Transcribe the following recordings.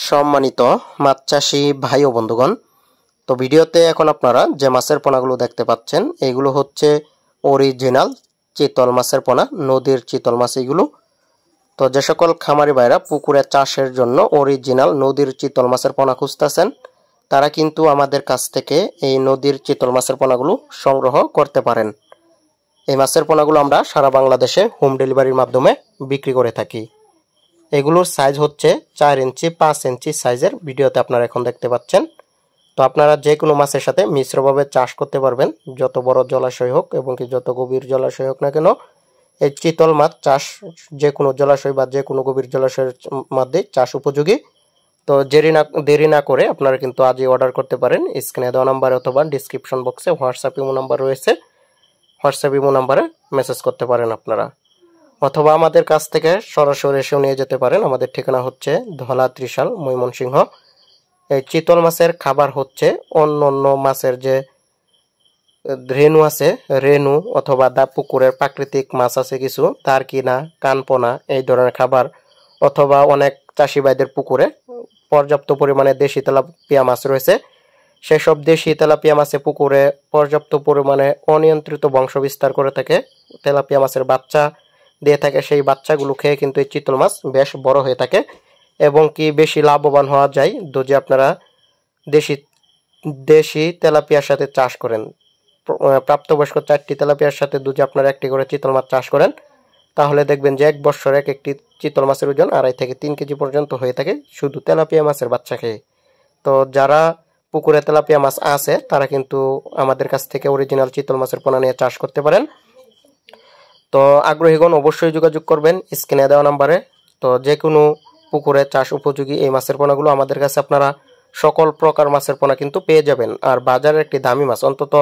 সম্মানিত মাছ চাষী ভাই ও বন্ধুগণ, তো ভিডিওতে এখন আপনারা যে মাছের পোনাগুলো দেখতে পাচ্ছেন এগুলো হচ্ছে অরিজিনাল চিতল মাছের পোনা, নদীর চিতল মাছ এগুলো। তো যে সকল খামারি ভাইরা পুকুরে চাষের জন্য অরিজিনাল নদীর চিতল মাছের পোনা খুঁজতেছেন তারা কিন্তু আমাদের কাছ থেকে এই নদীর চিতল মাছের পোনাগুলো সংগ্রহ করতে পারেন। এই মাছের পোনাগুলো আমরা সারা বাংলাদেশে হোম ডেলিভারির মাধ্যমে বিক্রি করে থাকি। এগুলোর সাইজ হচ্ছে 4 ইঞ্চি 5 ইঞ্চি সাইজের, ভিডিওতে আপনারা এখন দেখতে পাচ্ছেন। তো আপনারা যে কোনো মাছের সাথে মিশ্রভাবে চাষ করতে পারবেন, যত বড় জলাশয় হোক এবং কি যত গভীর জলাশয় হোক না কেন। এই চিতল মাছ চাষ যে কোনো জলাশয় বা যে কোনো গভীর জলাশয়ের মধ্যে চাষ উপযোগী। তো দেরি না করে আপনারা কিন্তু আজই অর্ডার করতে পারেন। স্ক্রিনে দেওয়া নাম্বারে অথবা ডিসক্রিপশন বক্সে হোয়াটসঅ্যাপ ইমো নাম্বার রয়েছে, হোয়াটসঅ্যাপ ইমো নাম্বারে মেসেজ করতে পারেন আপনারা, অথবা আমাদের কাছ থেকে সরাসরি এসেও নিয়ে যেতে পারেন। আমাদের ঠিকানা হচ্ছে ধলা ত্রিশাল, ময়মনসিংহ। এই চিতল মাছের খাবার হচ্ছে অন্য অন্য মাছের যে রেণু আছে, রেণু অথবা দা পুকুরের প্রাকৃতিক মাছ আছে কিছু, তার কিনা কানপোনা এই ধরনের খাবার, অথবা অনেক চাষি ভাইদের পুকুরে পর্যাপ্ত পরিমাণে দেশি তেলাপিয়া মাছ রয়েছে। সেসব দেশি তেলাপিয়া মাছে পুকুরে পর্যাপ্ত পরিমাণে অনিয়ন্ত্রিত বংশ বিস্তার করে থাকে, তেলাপিয়া মাছের বাচ্চা দিয়ে থাকে। সেই বাচ্চাগুলো খেয়ে কিন্তু এই চিতল মাছ বেশ বড় হয়ে থাকে এবং কি বেশি লাভবান হওয়া যায় যদি আপনারা দেশি তেলাপিয়ার সাথে চাষ করেন। প্রাপ্তবয়স্ক 4টি তেলাপিয়ার সাথে যদি আপনারা একটি করে চিতল মাছ চাষ করেন তাহলে দেখবেন যে এক বছরে একটি চিতল মাছের ওজন 2.5 থেকে 3 কেজি পর্যন্ত হয়ে থাকে শুধু তেলাপিয়া মাছের বাচ্চা খেয়ে। তো যারা পুকুরে তেলাপিয়া মাছ আছে তারা কিন্তু আমাদের কাছ থেকে অরিজিনাল চিতল মাছের পোনা নিয়ে চাষ করতে পারেন। তো আগ্রহীগণ অবশ্যই যোগাযোগ করবেন স্ক্রিনে দেওয়া নাম্বারে। তো যে কোনো পুকুরে চাষ উপযোগী এই মাছের পোনাগুলো আমাদের কাছে আপনারা সকল প্রকার মাছের পোনা কিন্তু পেয়ে যাবেন। আর বাজারের একটি দামি মাছ, অন্তত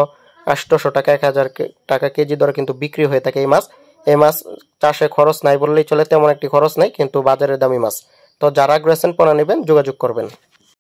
800 টাকা 1000 টাকা কেজি দরে কিন্তু বিক্রি হয়ে থাকে এই মাছ। এই মাছ চাষে খরচ নাই বললেই চলে, তেমন একটি খরচ নাই, কিন্তু বাজারের দামি মাছ। তো যারা আগ্রহী আছেন পোনা নেবেন যোগাযোগ করবেন।